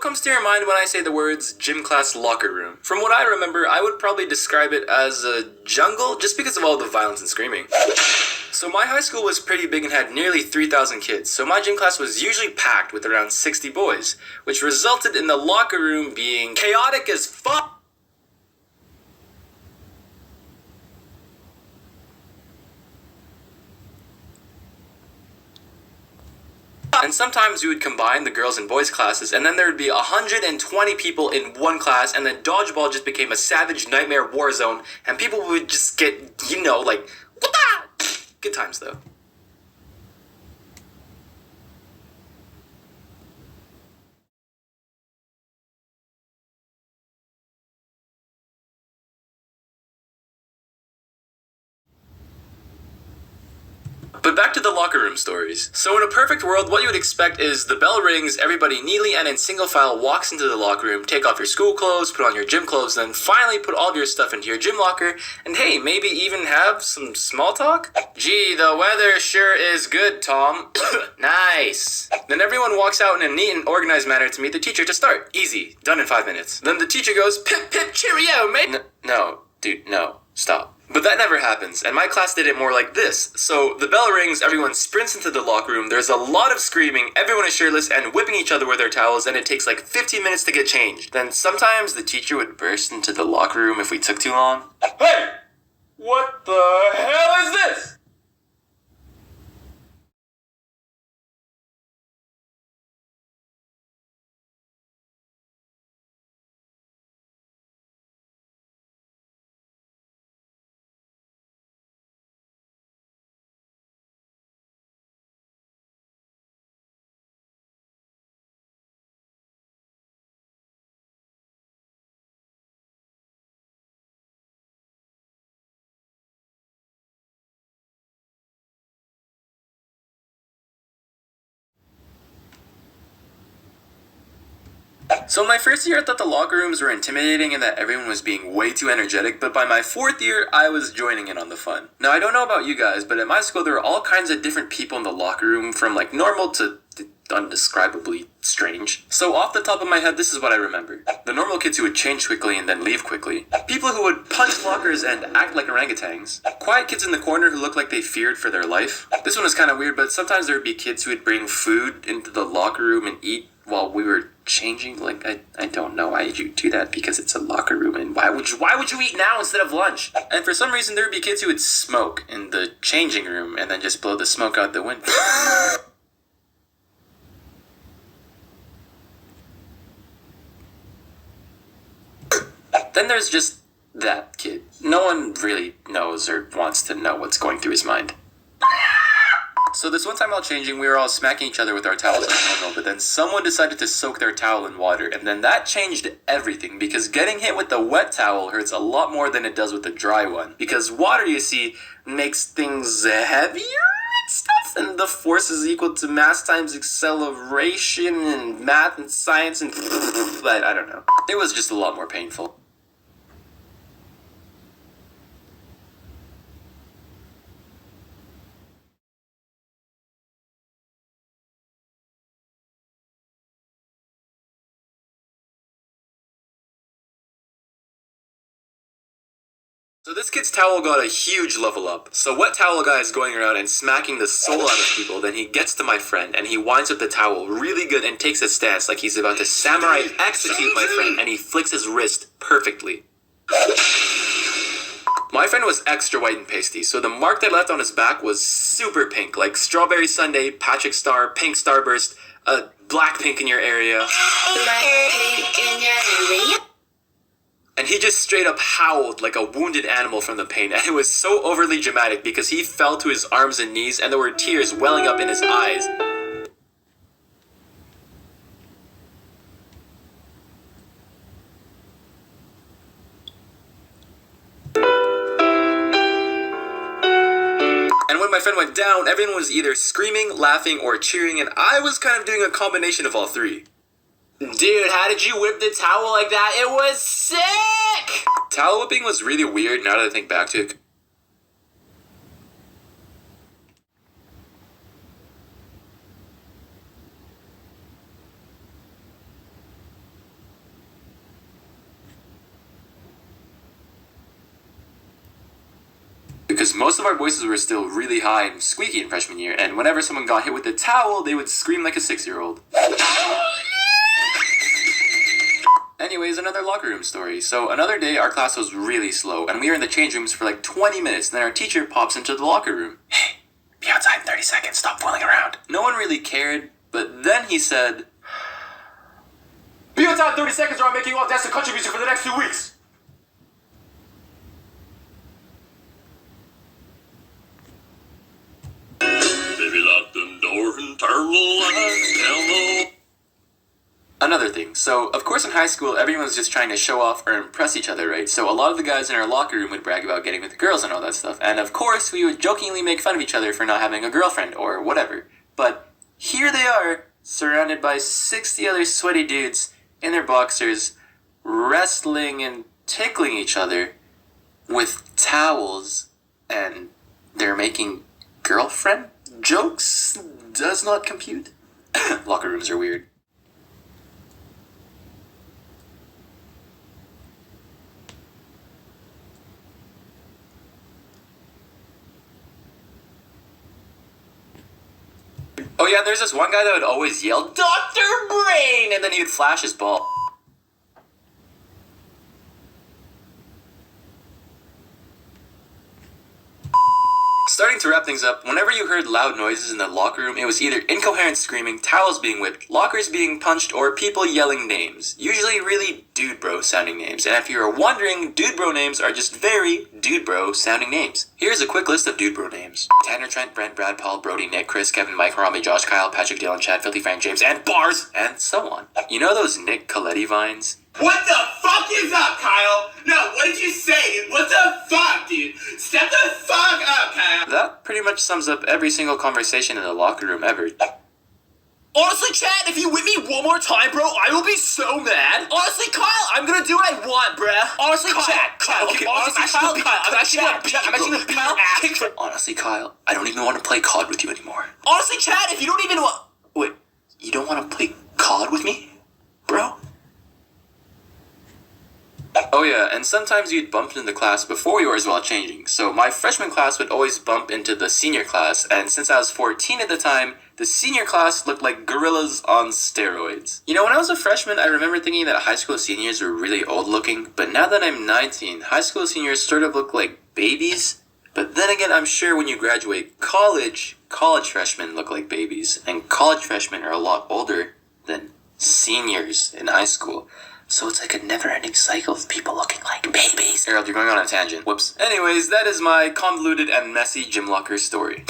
comes to your mind when I say the words gym class locker room? From what I remember, I would probably describe it as a jungle just because of all the violence and screaming. So my high school was pretty big and had nearly 3,000 kids, so my gym class was usually packed with around 60 boys, which resulted in the locker room being chaotic as fuck. And sometimes we would combine the girls and boys classes, and then there would be 120 people in one class, and then dodgeball just became a savage nightmare war zone, and people would just get, like, good times though. But back to the locker room stories. So in a perfect world, what you would expect is the bell rings, everybody neatly and in single file walks into the locker room, take off your school clothes, put on your gym clothes, then finally put all of your stuff into your gym locker, and hey, maybe even have some small talk? Gee, the weather sure is good, Tom. Nice. Then everyone walks out in a neat and organized manner to meet the teacher to start. Easy. Done in 5 minutes. Then the teacher goes, pip pip cheerio, mate. No, dude, no. Stop. But that never happens, and my class did it more like this. So the bell rings, everyone sprints into the locker room, there's a lot of screaming, everyone is shirtless and whipping each other with their towels, and it takes like 15 minutes to get changed. Then sometimes the teacher would burst into the locker room if we took too long. Hey! What the hell is this? So my first year I thought the locker rooms were intimidating and that everyone was being way too energetic, but by my 4th year, I was joining in on the fun. Now I don't know about you guys, but at my school there were all kinds of different people in the locker room, from like normal to undescribably strange. So off the top of my head, this is what I remember. The normal kids who would change quickly and then leave quickly. People who would punch lockers and act like orangutans. Quiet kids in the corner who looked like they feared for their life. This one was kind of weird, but sometimes there would be kids who would bring food into the locker room and eat while we were changing. Like, I don't know why you do that, because it's a locker room, and why would you eat now instead of lunch? And for some reason there would be kids who would smoke in the changing room and then just blow the smoke out the window. Then there's just that kid. No one really knows or wants to know what's going through his mind. So this one time while changing, we were all smacking each other with our towels like normal, but then someone decided to soak their towel in water, and then that changed everything, because getting hit with the wet towel hurts a lot more than it does with the dry one. Because water, you see, makes things heavier and stuff, and the force is equal to mass times acceleration and math and science and but I don't know. It was just a lot more painful. So this kid's towel got a huge level up. So wet towel guy is going around and smacking the soul out of people. Then he gets to my friend and he winds up the towel really good and takes a stance like he's about to samurai execute my friend, and he flicks his wrist perfectly. My friend was extra white and pasty, so the mark that left on his back was super pink, like strawberry sundae, Patrick Star, pink starburst, black pink in your area. And he just straight up howled like a wounded animal from the pain, and it was so overly dramatic because he fell to his arms and knees and there were tears welling up in his eyes. And when my friend went down, everyone was either screaming, laughing, or cheering, and I was kind of doing a combination of all three. Dude, how did you whip the towel like that? It was sick! Towel whipping was really weird now that I think back to it. because most of our voices were still really high and squeaky in freshman year, and whenever someone got hit with a towel, they would scream like a 6-year-old. Anyways, another locker room story. So another day, our class was really slow, and we were in the change rooms for like 20 minutes, and then our teacher pops into the locker room. Hey, be outside in 30 seconds, stop fooling around. No one really cared, but then he said, be outside in 30 seconds or I'm making you all dance to country music for the next 2 weeks. Baby, lock the door and turn the lights down low. Another thing, so of course in high school everyone's just trying to show off or impress each other, right? So a lot of the guys in our locker room would brag about getting with the girls and all that stuff, and of course we would jokingly make fun of each other for not having a girlfriend or whatever. But here they are, surrounded by 60 other sweaty dudes in their boxers, wrestling and tickling each other with towels, and they're making girlfriend jokes? Does not compute. Locker rooms are weird. Oh yeah, there's this one guy that would always yell, Dr. Brain! And then he would flash his ball. Starting to wrap things up, whenever you heard loud noises in the locker room, it was either incoherent screaming, towels being whipped, lockers being punched, or people yelling names. Usually really dude bro sounding names. And if you are wondering, dude bro names are just very dude bro sounding names. Here's a quick list of dude bro names. Tanner, Trent, Brent, Brad, Paul, Brody, Nick, Chris, Kevin, Mike, Rami, Josh, Kyle, Patrick, Dylan, Chad, Filthy Frank, James, and Bars, and so on. You know those Nick Coletti vines? What the fuck is up, Kyle? No, what did you say? What the fuck, dude? Step the fuck up, Kyle. That pretty much sums up every single conversation in the locker room ever. Honestly, Chad, if you whip me one more time, bro, I will be so mad. Honestly, Kyle, I'm gonna do what I want, bruh. Honestly, Kyle, okay, honestly, Kyle, I'm actually gonna beat your ass. Honestly, Kyle, I don't even want to play COD with you anymore. Honestly, Chad, if you don't even want... Wait, you don't want to play COD with me, bro? Oh yeah, and sometimes you'd bump into the class before yours while changing. So my freshman class would always bump into the senior class, and since I was 14 at the time, the senior class looked like gorillas on steroids. You know, when I was a freshman, I remember thinking that high school seniors were really old looking, but now that I'm 19, high school seniors sort of look like babies. But then again, I'm sure when you graduate college freshmen look like babies, and college freshmen are a lot older than seniors in high school. So it's like a never-ending cycle of people looking like babies. Harold, you're going on a tangent. Whoops. Anyways, that is my convoluted and messy gym locker story.